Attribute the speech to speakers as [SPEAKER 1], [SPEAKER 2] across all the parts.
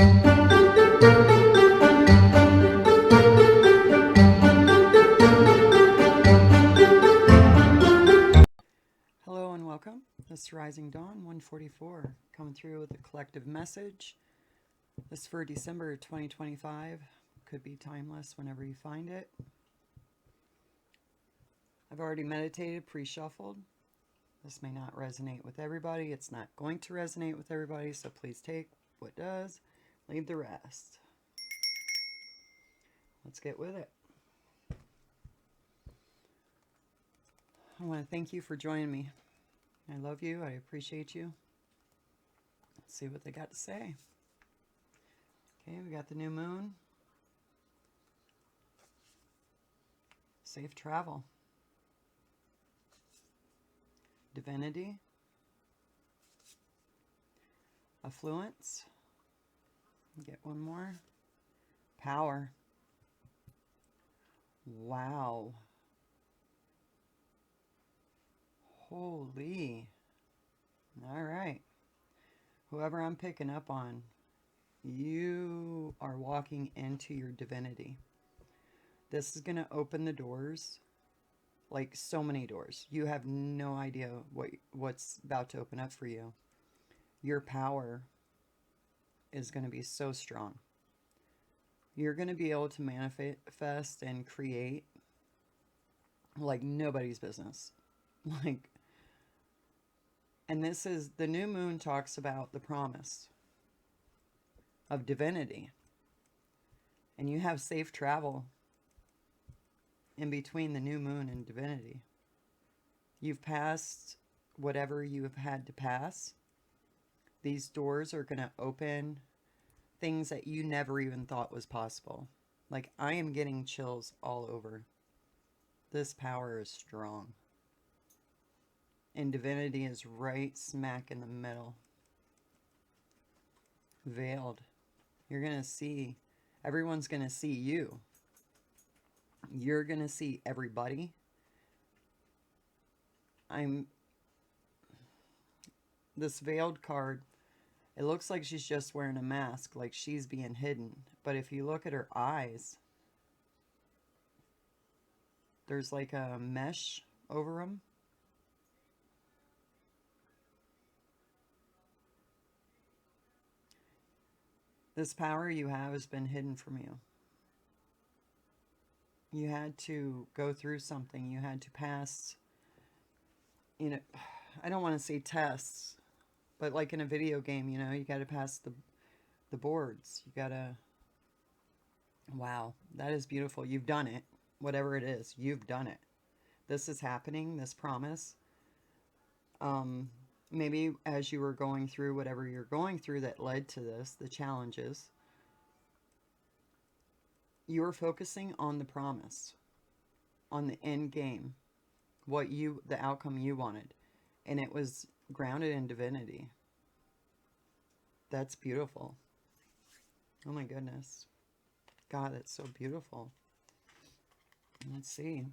[SPEAKER 1] Hello and welcome. This is Rising Dawn 144 coming through with a collective message. This is for December 2025. Could be timeless whenever you find it. I've already meditated, pre-shuffled. This may not resonate with everybody. It's not going to resonate with everybody, so please take what does, leave the rest. Let's get with it. I want to thank you for joining me. I love you. I appreciate you. Let's see what they got to say. Okay, we got the new moon. Safe travel. Divinity. Affluence. Get one more. Power. Wow. Holy. All right. Whoever I'm picking up on, you are walking into your divinity. This is going to open the doors, like so many doors. You have no idea what's about to open up for you. Your power is going to be so strong. You're going to be able to manifest and create like nobody's business. And this is, the new moon talks about the promise of divinity. And you have safe travel in between the new moon and divinity. You've passed whatever you have had to pass. These doors are going to open things that you never even thought was possible. Like, I am getting chills all over. This power is strong. And divinity is right smack in the middle. Veiled. You're going to see, everyone's going to see you. You're going to see everybody. This veiled card, it looks like she's just wearing a mask, like she's being hidden. But if you look at her eyes, there's like a mesh over them. This power you have has been hidden from you. You had to go through something. You had to pass, I don't want to say tests, but like in a video game, you got to pass the boards. You got to, wow, that is beautiful. You've done it. Whatever it is, you've done it. This is happening, this promise. Maybe as you were going through whatever you're going through that led to this, the challenges, you were focusing on the promise, on the end game, the outcome you wanted. And it was grounded in divinity. That's beautiful. Oh my goodness. God, that's so beautiful. Let's see.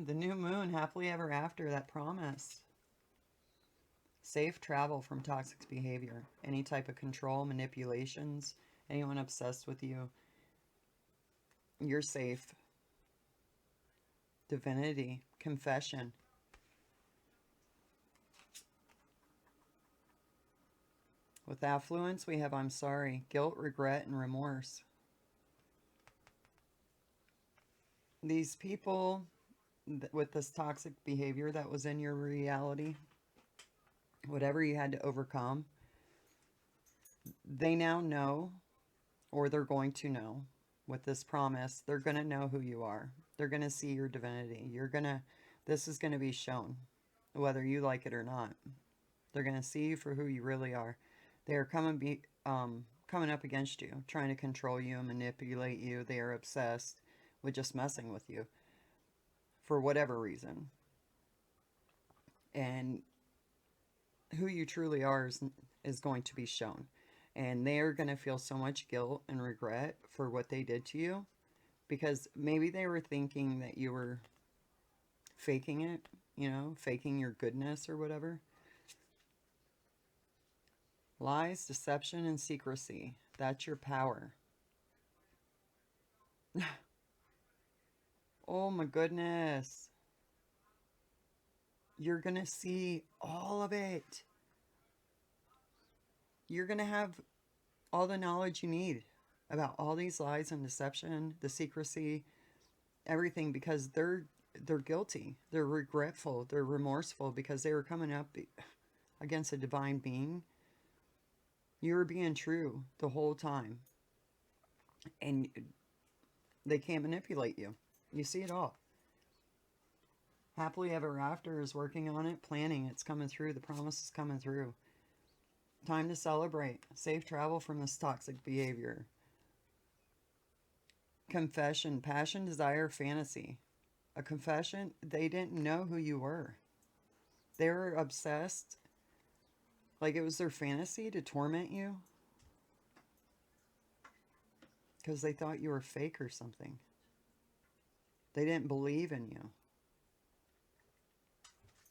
[SPEAKER 1] The new moon, happily ever after, that promise. Safe travel from toxic behavior. Any type of control, manipulations, anyone obsessed with you. You're safe. Divinity. Confession. With affluence, we have I'm sorry, guilt, regret, and remorse. These people with this toxic behavior that was in your reality, whatever you had to overcome, they now know, or they're going to know with this promise, they're going to know who you are. They're going to see your divinity. This is going to be shown, whether you like it or not. They're going to see you for who you really are. They are coming up against you, trying to control you and manipulate you. They are obsessed with just messing with you for whatever reason. And who you truly are is going to be shown. And they're going to feel so much guilt and regret for what they did to you. Because maybe they were thinking that you were faking it, faking your goodness or whatever. Lies, deception, and secrecy. That's your power. Oh my goodness. You're going to see all of it. You're going to have all the knowledge you need about all these lies and deception, the secrecy, everything, because they're guilty. They're regretful. They're remorseful because they were coming up against a divine being. You were being true the whole time. And they can't manipulate you. You see it all. Happily ever after is working on it, planning. It's coming through. The promise is coming through. Time to celebrate. Safe travel from this toxic behavior. Confession. Passion, desire, fantasy. A confession. They didn't know who you were. They were obsessed. Like it was their fantasy to torment you. Because they thought you were fake or something. They didn't believe in you.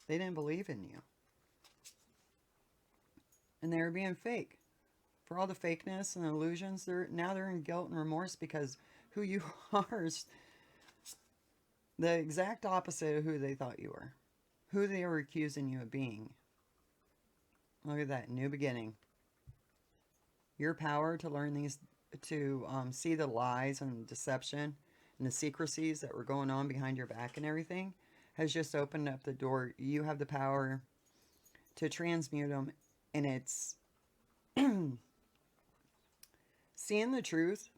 [SPEAKER 1] They didn't believe in you. And they were being fake. For all the fakeness and illusions, now they're in guilt and remorse because who you are is the exact opposite of who they thought you were. Who they were accusing you of being. Look at that, new beginning. Your power to learn these, to see the lies and deception and the secrecies that were going on behind your back and everything has just opened up the door. You have the power to transmute them, and it's seeing the truth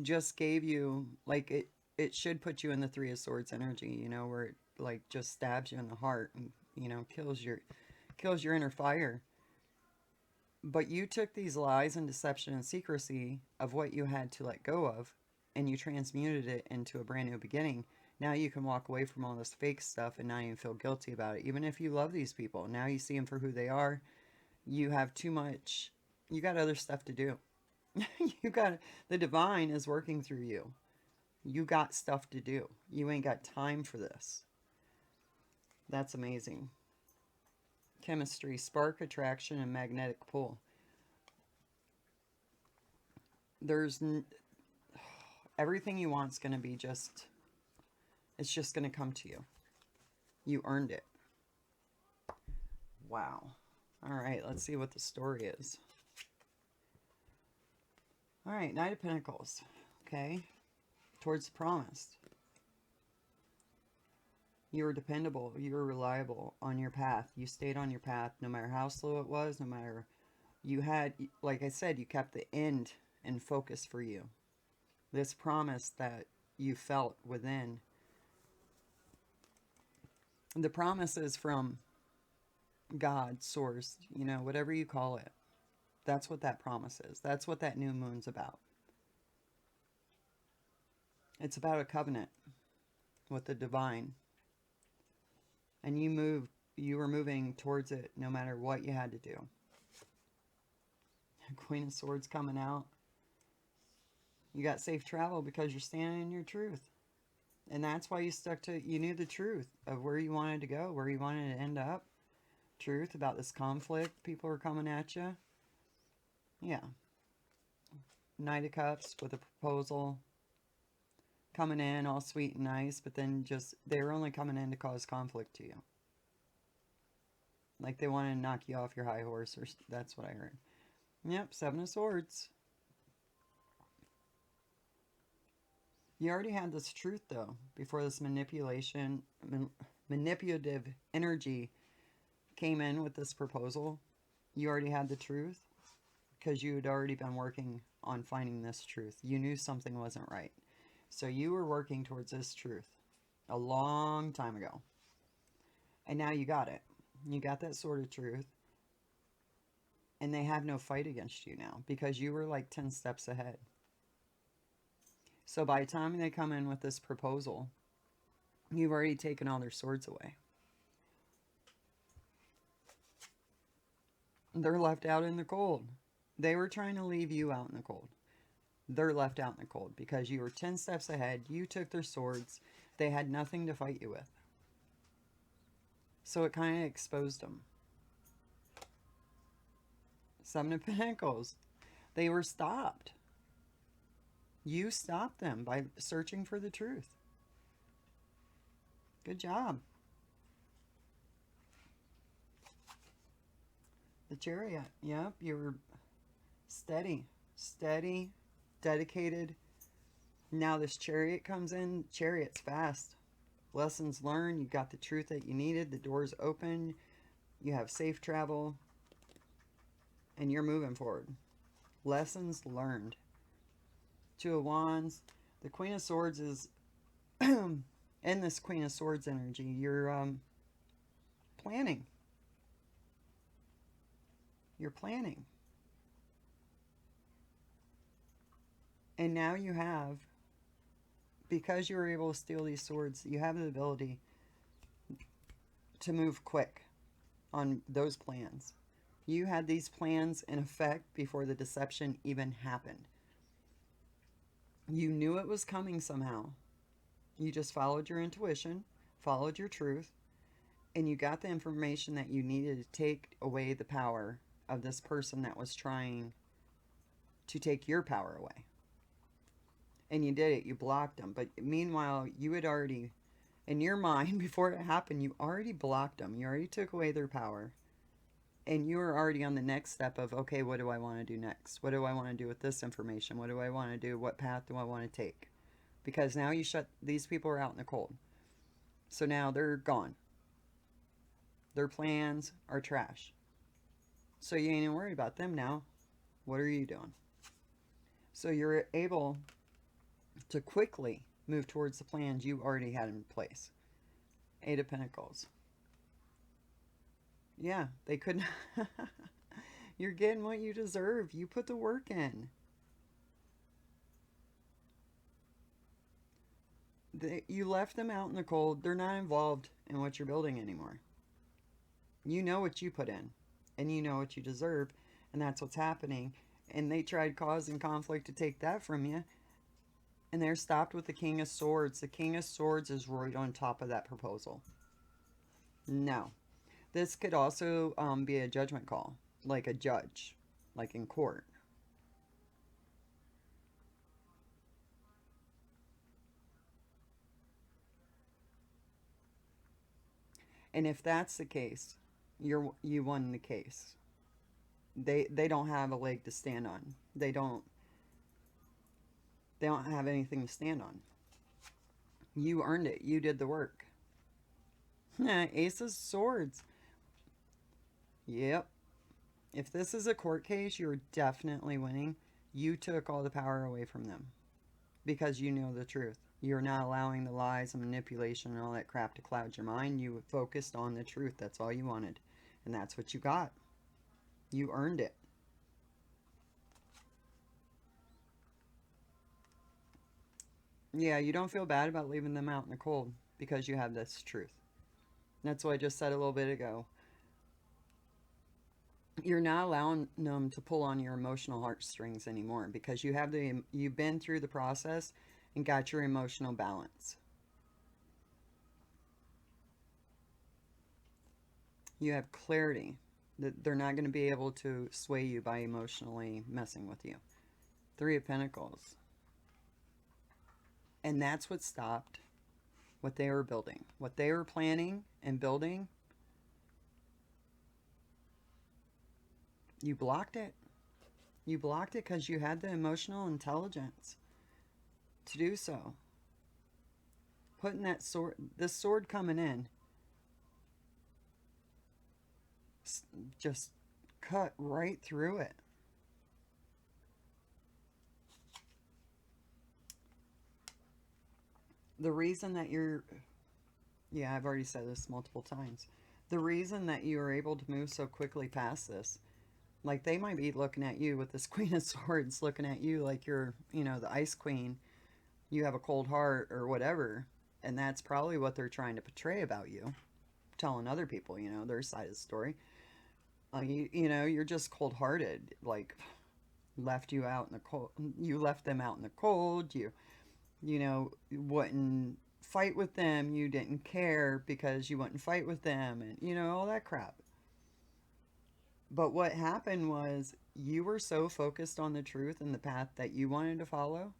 [SPEAKER 1] just gave you, like, it should put you in the Three of Swords energy, you know, where it like just stabs you in the heart and, you know, kills your inner fire. But you took these lies and deception and secrecy of what you had to let go of, and you transmuted it into a brand new beginning. Now you can walk away from all this fake stuff and not even feel guilty about it. Even if you love these people, now you see them for who they are. You have too much, you got other stuff to do. You got, the divine is working through you. You got stuff to do. You ain't got time for this. That's amazing. Chemistry, spark, attraction, and magnetic pull. There's everything you want is going to be just, it's just going to come to you. You earned it. Wow. All right, let's see what the story is. All right, Knight of Pentacles. Okay. Towards the promised. You were dependable. You were reliable on your path. You stayed on your path no matter how slow it was, no matter, you had, like I said, you kept the end in focus for you. This promise that you felt within. The promise is from God, source, you know, whatever you call it. That's what that promise is. That's what that new moon's about. It's about a covenant with the divine. And you were moving towards it no matter what you had to do. Queen of Swords coming out. You got safe travel because you're standing in your truth. And that's why you stuck to, you knew the truth of where you wanted to go, where you wanted to end up. Truth about this conflict. People are coming at you. Yeah. Knight of Cups with a proposal. Coming in all sweet and nice, but then just, they're only coming in to cause conflict to you. Like they want to knock you off your high horse, or that's what I heard. Yep, Seven of Swords. You already had this truth, though, before this manipulative energy came in with this proposal. You already had the truth because you had already been working on finding this truth. You knew something wasn't right. So you were working towards this truth a long time ago. And now you got it. You got that sort of truth. And they have no fight against you now because you were like 10 steps ahead. So by the time they come in with this proposal, you've already taken all their swords away. They're left out in the cold. They were trying to leave you out in the cold. They're left out in the cold because you were 10 steps ahead. You took their swords. They had nothing to fight you with. So it kind of exposed them. Seven of Pentacles. They were stopped. You stopped them by searching for the truth. Good job. The Chariot. Yep, you were steady, dedicated. Now this Chariot comes in. Chariot's fast. Lessons learned. You got the truth that you needed. The door's open. You have safe travel. And you're moving forward. Lessons learned. Two of Wands. The Queen of Swords is in this Queen of Swords energy. You're planning. You're planning. And now you have, because you were able to steal these swords, you have the ability to move quick on those plans. You had these plans in effect before the deception even happened. You knew it was coming somehow. You just followed your intuition, followed your truth, and you got the information that you needed to take away the power of this person that was trying to take your power away. And you did it. You blocked them. But meanwhile, you had already, in your mind, before it happened, you already blocked them. You already took away their power. And you were already on the next step of, okay, what do I want to do next? What do I want to do with this information? What do I want to do? What path do I want to take? Because now you shut, these people are out in the cold. So now they're gone. Their plans are trash. So you ain't even worried about them now. What are you doing? So you're able to quickly move towards the plans you already had in place. Eight of Pentacles. Yeah, they couldn't. You're getting what you deserve. You put the work in. You left them out in the cold. They're not involved in what you're building anymore. You know what you put in, and you know what you deserve, and that's what's happening. And they tried causing conflict to take that from you, and they're stopped with the King of Swords. The King of Swords is right on top of that proposal. No. This could also be a judgment call, like a judge, like in court. And if that's the case, you won the case. They don't have a leg to stand on. They don't have anything to stand on. You earned it. You did the work. Ace of Swords. Yep. If this is a court case, you're definitely winning. You took all the power away from them because you know the truth. You're not allowing the lies and manipulation and all that crap to cloud your mind. You focused on the truth. That's all you wanted. And that's what you got. You earned it. Yeah, you don't feel bad about leaving them out in the cold because you have this truth. That's what I just said a little bit ago. You're not allowing them to pull on your emotional heartstrings anymore because you've been through the process and got your emotional balance. You have clarity that they're not going to be able to sway you by emotionally messing with you. Three of Pentacles. And that's what stopped what they were building. What they were planning and building, you blocked it. You blocked it because you had the emotional intelligence to do so. Putting that sword, this sword coming in, just cut right through it. The reason that yeah, I've already said this multiple times. The reason that you are able to move so quickly past this, like they might be looking at you with this Queen of Swords, looking at you like you're, the Ice Queen. You have a cold heart or whatever. And that's probably what they're trying to portray about you. Telling other people, their side of the story. You're just cold-hearted. Like, left you out in the cold. You left them out in the cold. You wouldn't fight with them. You didn't care because you wouldn't fight with them. And, all that crap. But what happened was you were so focused on the truth and the path that you wanted to follow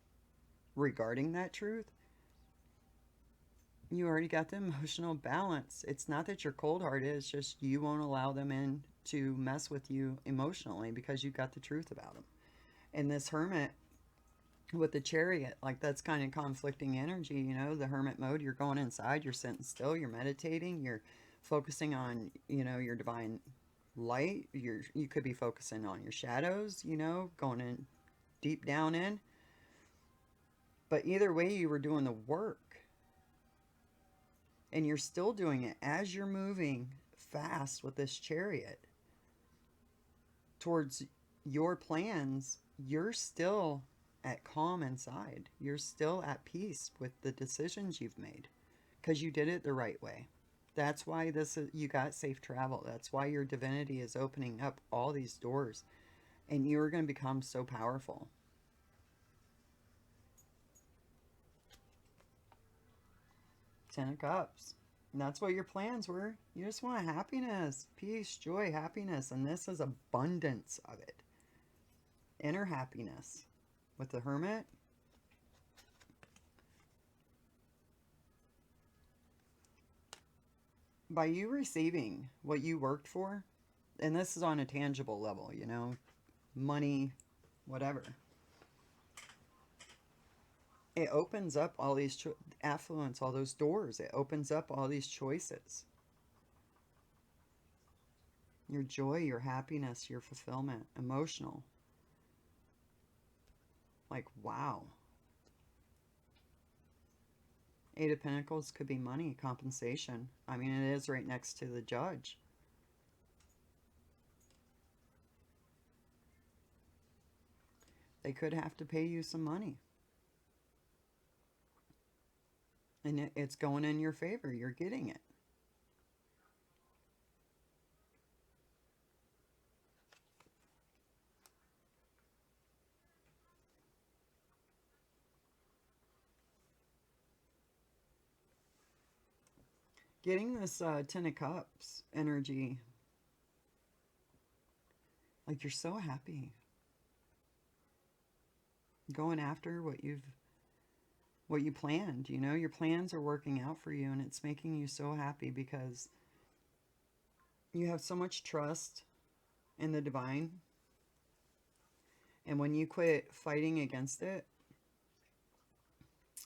[SPEAKER 1] regarding that truth, you already got the emotional balance. It's not that you're cold hearted, it's just you won't allow them in to mess with you emotionally because you got the truth about them. And this hermit with the chariot, like that's kind of conflicting energy, you know, the hermit mode, you're going inside, you're sitting still, you're meditating, you're focusing on, you know, your divine light. You could be focusing on your shadows, you know, going in deep down in. But either way, you were doing the work. And you're still doing it as you're moving fast with this chariot towards your plans. You're still at calm inside. You're still at peace with the decisions you've made because you did it the right way. That's why you got safe travel. That's why your divinity is opening up all these doors and you're going to become so powerful. Ten of Cups. And that's what your plans were. You just want happiness, peace, joy, happiness. And this is abundance of it. Inner happiness. With the Hermit, by you receiving what you worked for, and this is on a tangible level, you know, money, whatever, it opens up all these affluence, all those doors. It opens up all these choices. Your joy, your happiness, your fulfillment, emotional. Like, wow. Eight of Pentacles could be money, compensation. I mean, it is right next to the Judge. They could have to pay you some money. And it's going in your favor. You're getting it. Getting this Ten of Cups energy, like you're so happy. Going after what you planned, you know, your plans are working out for you and it's making you so happy because you have so much trust in the divine. And when you quit fighting against it,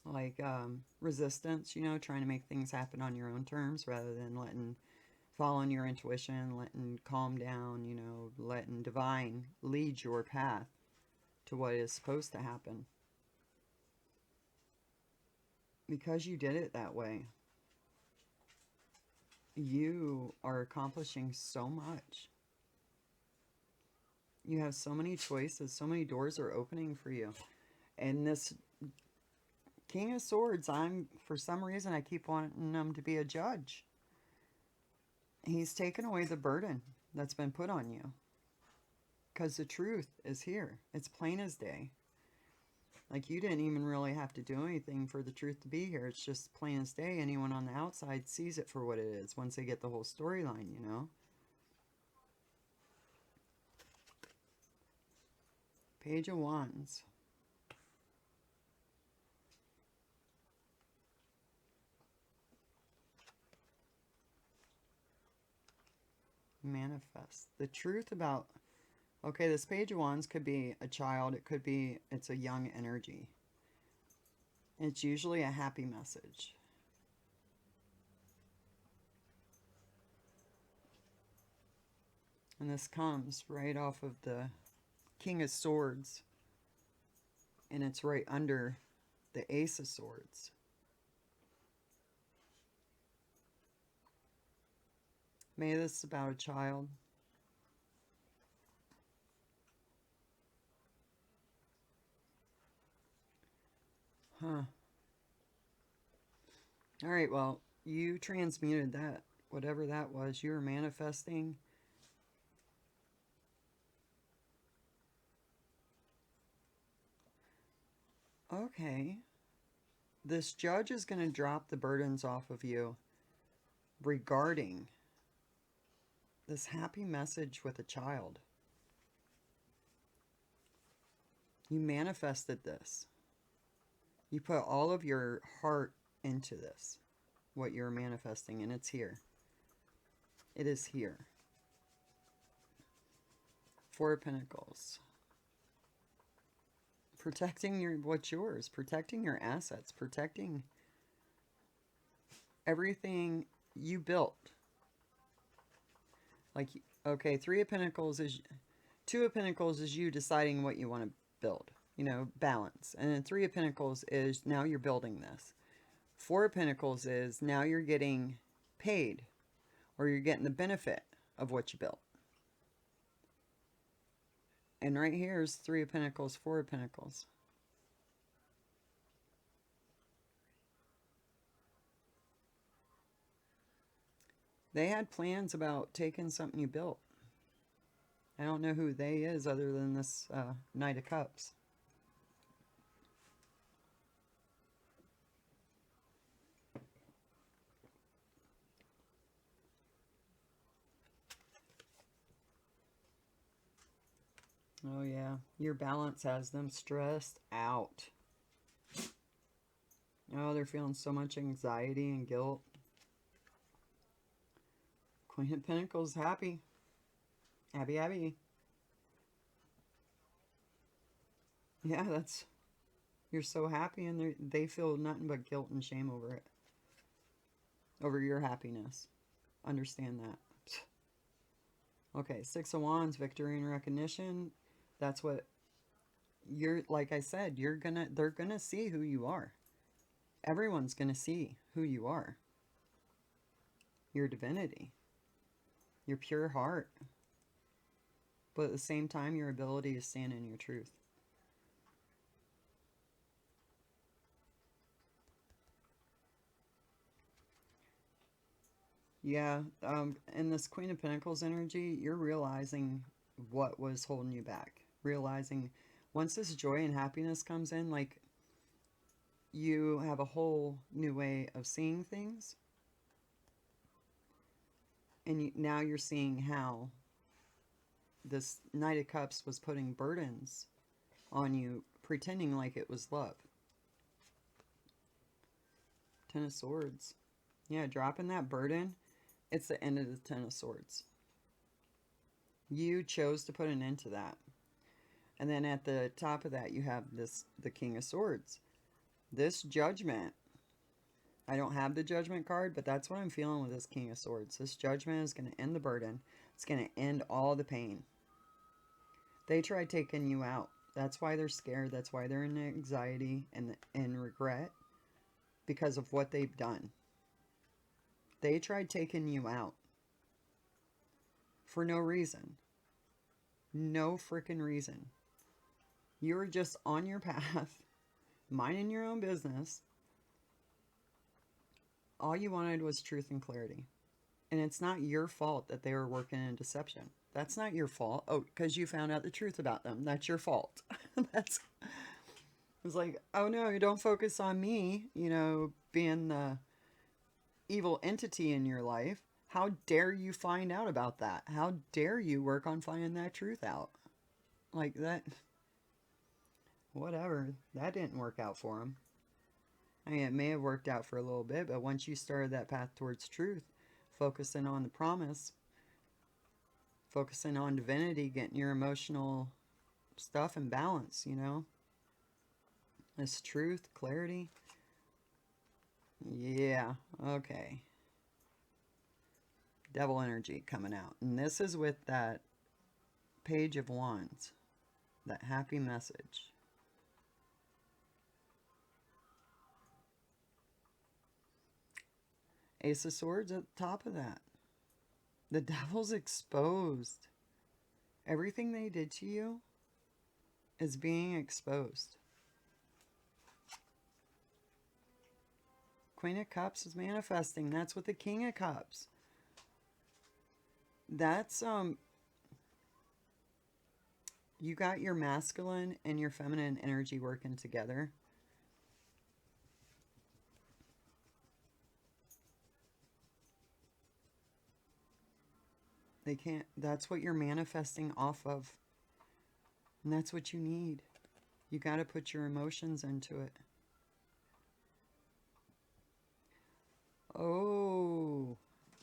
[SPEAKER 1] like resistance, you know, trying to make things happen on your own terms rather than following your intuition, letting calm down, you know, letting divine lead your path to what is supposed to happen. Because you did it that way, you are accomplishing so much. You have so many choices, so many doors are opening for you. And this King of Swords, for some reason, I keep wanting him to be a judge. He's taken away the burden that's been put on you. Because the truth is here. It's plain as day. Like, you didn't even really have to do anything for the truth to be here. It's just plain as day. Anyone on the outside sees it for what it is once they get the whole storyline, you know? Page of Wands. Manifest. The truth about... Okay, this Page of Wands could be a child. It's a young energy. It's usually a happy message. And this comes right off of the King of Swords. And it's right under the Ace of Swords. Maybe this is about a child. Huh. Alright, well, you transmuted that. Whatever that was, you were manifesting. Okay. This judge is going to drop the burdens off of you regarding this happy message with a child. You manifested this. You put all of your heart into this, what you're manifesting, and it's here. It is here. Four of Pentacles. Protecting what's yours, protecting your assets, protecting everything you built. Like, okay, Two of Pentacles is you deciding what you want to build, you know, balance. And then Three of Pentacles is now you're building this. Four of Pentacles is now you're getting paid, or you're getting the benefit of what you built. And right here is Three of Pentacles, Four of Pentacles. They had plans about taking something you built. I don't know who they is other than this Knight of Cups. Oh yeah, your balance has them stressed out. Oh, they're feeling so much anxiety and guilt. Queen of Pentacles, happy. Happy. Yeah, you're so happy, and they feel nothing but guilt and shame over it. Over your happiness. Understand that. Okay, Six of Wands, victory and recognition. That's what you're, like I said, they're gonna see who you are. Everyone's gonna see who you are. Your divinity. Your pure heart. But at the same time, your ability to stand in your truth. Yeah, in this Queen of Pentacles energy, you're realizing what was holding you back. Realizing once this joy and happiness comes in, like, you have a whole new way of seeing things. And now you're seeing how this Knight of Cups was putting burdens on you, pretending like it was love. Ten of Swords. Yeah, dropping that burden. It's the end of the Ten of Swords. You chose to put an end to that. And then at the top of that, you have the King of Swords. This Judgment. I don't have the Judgment card, but that's what I'm feeling with this King of Swords. This Judgment is going to end the burden. It's going to end all the pain. They tried taking you out. That's why they're scared. That's why they're in anxiety and regret. Because of what they've done. They tried taking you out. For no reason. No freaking reason. You were just on your path. Minding your own business. All you wanted was truth and clarity. And it's not your fault that they were working in deception. That's not your fault. Oh, because you found out the truth about them. That's your fault. It's like, oh no, you don't focus on me, you know, being the evil entity in your life. How dare you find out about that? How dare you work on finding that truth out? Like that. Whatever. That didn't work out for him. I mean, it may have worked out for a little bit, but once you started that path towards truth, focusing on the promise, focusing on divinity, getting your emotional stuff in balance, you know? This truth, clarity. Yeah, okay. Devil energy coming out. And this is with that Page of Wands. That happy message. Ace of Swords at the top of that. The devil's exposed. Everything they did to you is being exposed. Queen of Cups is manifesting. That's with the King of Cups. That's, you got your masculine and your feminine energy working together. They can't. That's what you're manifesting off of. And that's what you need. You got to put your emotions into it. Oh,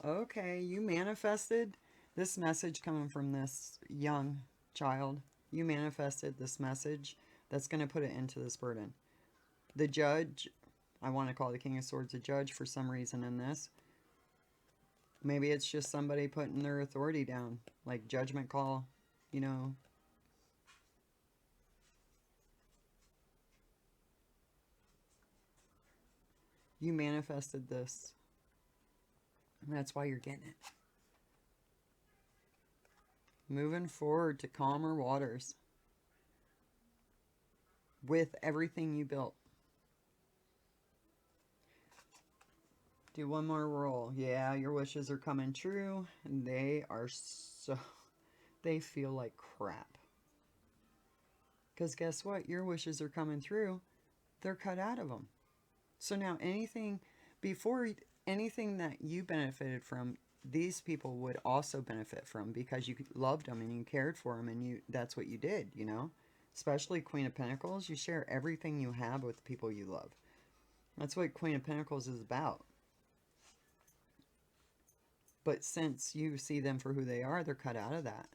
[SPEAKER 1] okay. You manifested this message coming from this young child. You manifested this message that's going to put it into this burden. The judge, I want to call the King of Swords a judge for some reason in this. Maybe it's just somebody putting their authority down, like judgment call, you know. You manifested this. And that's why you're getting it. Moving forward to calmer waters. With everything you built. Do one more roll. Yeah, your wishes are coming true. And they are so... They feel like crap. Because guess what? Your wishes are coming through. They're cut out of them. So now anything... Before anything that you benefited from, these people would also benefit from, because you loved them and you cared for them, and that's what you did, you know? Especially Queen of Pentacles. You share everything you have with the people you love. That's what Queen of Pentacles is about. But since you see them for who they are, they're cut out of that.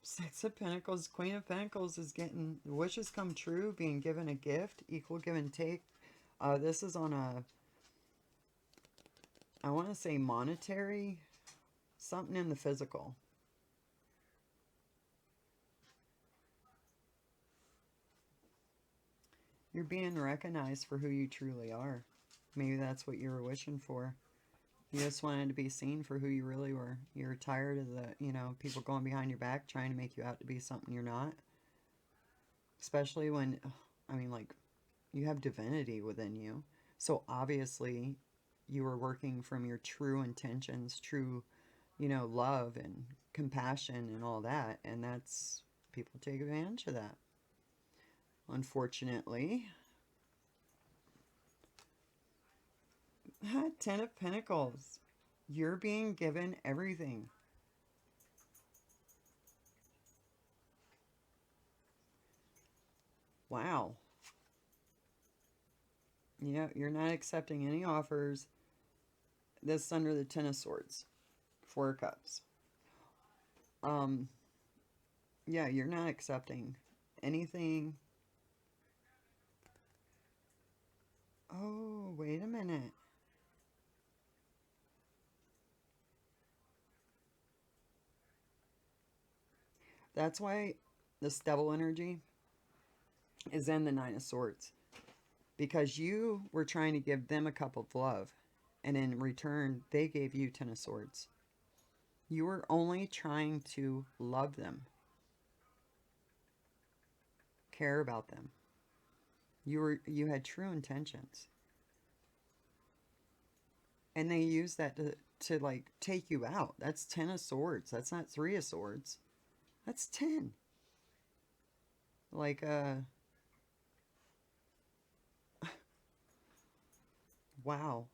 [SPEAKER 1] Six of Pentacles, Queen of Pentacles is getting wishes come true, being given a gift, equal give and take. This is on a, I want to say monetary, something in the physical. You're being recognized for who you truly are. Maybe that's what you were wishing for. You just wanted to be seen for who you really were. You're tired of the, you know, people going behind your back trying to make you out to be something you're not. Especially when, I mean, like, you have divinity within you. So obviously you were working from your true intentions, true, you know, love and compassion and all that. And that's, people take advantage of that. Unfortunately. Ten of Pentacles. You're being given everything. Wow. Yeah, you're not accepting any offers. This is under the Ten of Swords. Four of Cups. Yeah, you're not accepting anything. Oh, wait a minute. That's why this devil energy is in the Nine of Swords. Because you were trying to give them a cup of love. And in return, they gave you Ten of Swords. You were only trying to love them. Care about them. You had true intentions. And they used that to like take you out. That's 10 of Swords. That's not 3 of Swords. That's 10. Like wow.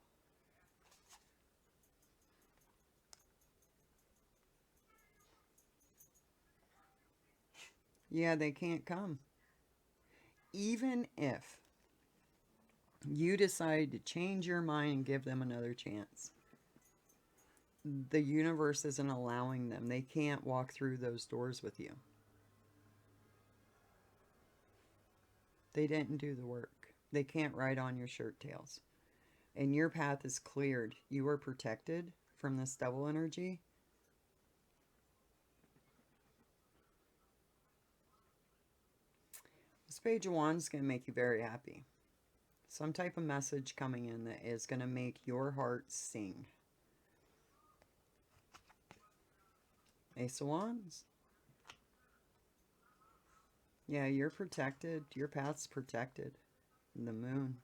[SPEAKER 1] Yeah, they can't come. Even if you decide to change your mind and give them another chance, the universe isn't allowing them. They can't walk through those doors with you. They didn't do the work. They can't ride on your shirt tails. And your path is cleared. You are protected from this devil energy. This Page of Wands is going to make you very happy. Some type of message coming in that is going to make your heart sing. Ace of Wands. Yeah, you're protected. Your path's protected. The Moon.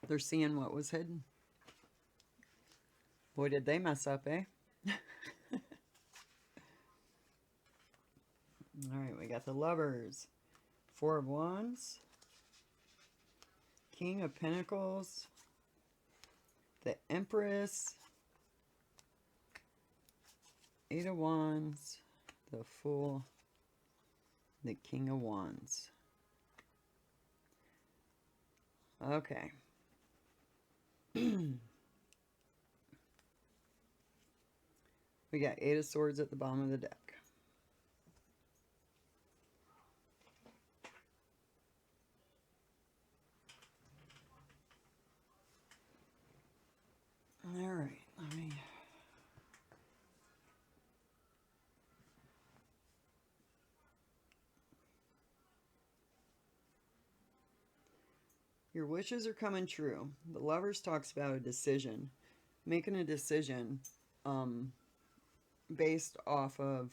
[SPEAKER 1] They're seeing what was hidden. Boy, did they mess up, eh? All right, we got got the Lovers, Four of Wands, King of Pentacles, the Empress, Eight of Wands, the Fool, the King of Wands. Okay. We got Eight of Swords at the bottom of the deck. All right, let me... Your wishes are coming true. The Lovers talks about a decision. Making a decision based off of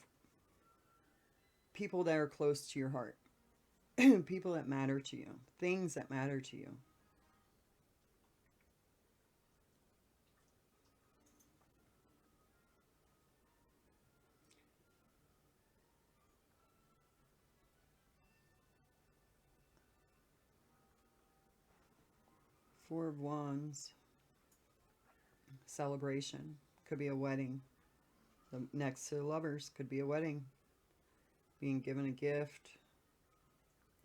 [SPEAKER 1] people that are close to your heart. People that matter to you. Things that matter to you. Four of Wands. Celebration. Could be a wedding. The next to the Lovers could be a wedding. Being given a gift.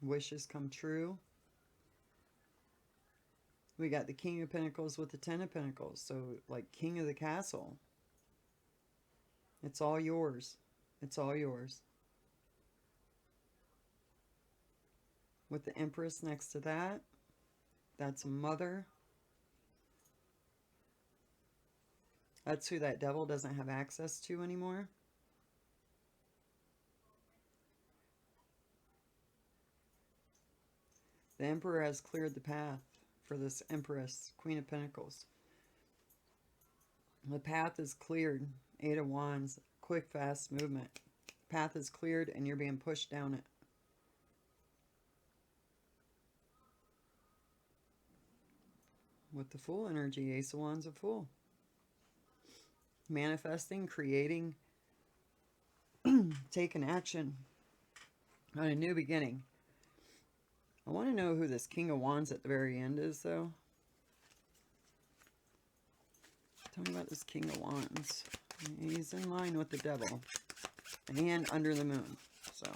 [SPEAKER 1] Wishes come true. We got the King of Pentacles with the Ten of Pentacles. So, like, King of the Castle. It's all yours. It's all yours. With the Empress next to that. That's a mother. That's who that devil doesn't have access to anymore. The Emperor has cleared the path for this Empress, Queen of Pentacles. The path is cleared. Eight of Wands, quick, fast movement. Path is cleared and you're being pushed down it. With the Fool energy, Ace of Wands, a Fool. Manifesting, creating, taking action on a new beginning. I want to know who this King of Wands at the very end is, though. Tell me about this King of Wands. He's in line with the devil. And under the moon. So.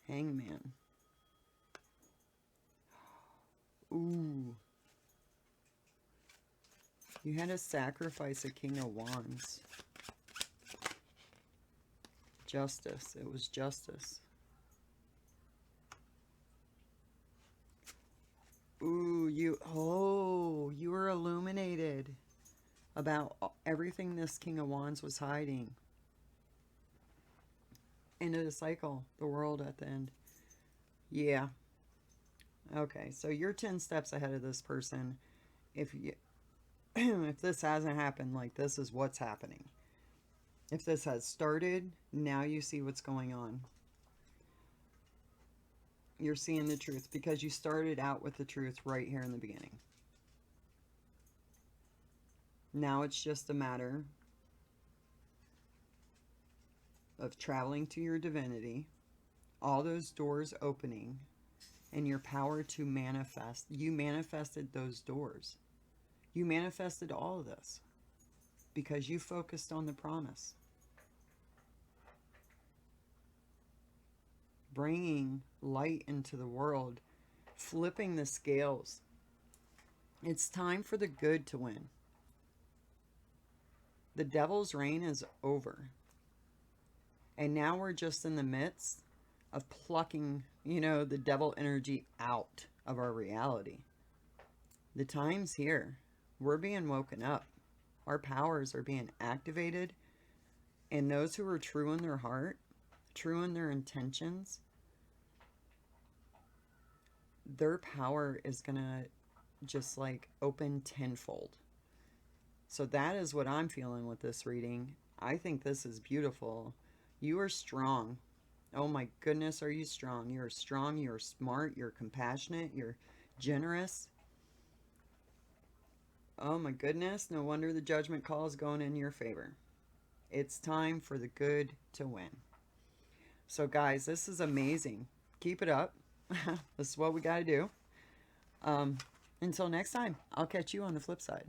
[SPEAKER 1] Hangman. Ooh. You had to sacrifice a King of Wands. Justice. It was justice. Ooh, you were illuminated about everything this King of Wands was hiding. End of the cycle. The world at the end. Yeah. Okay, so you're 10 steps ahead of this person. If you, if this hasn't happened, like, this is what's happening. If this has started, now you see what's going on. You're seeing the truth because you started out with the truth right here in the beginning. Now it's just a matter of traveling to your divinity, all those doors opening, and your power to manifest. You manifested those doors. You manifested all of this because you focused on the promise. Bringing light into the world, flipping the scales. It's time for the good to win. The devil's reign is over. And now we're just in the midst of plucking, you know, the devil energy out of our reality. The time's here. We're being woken up. Our powers are being activated. And those who are true in their heart, true in their intentions, their power is going to just like open tenfold. So that is what I'm feeling with this reading. I think this is beautiful. You are strong. Oh my goodness, are you strong? You're strong, you're smart, you're compassionate, you're generous. Oh my goodness, no wonder the judgment call is going in your favor. It's time for the good to win. So guys, this is amazing. Keep it up. This is what we got to do. Until next time, I'll catch you on the flip side.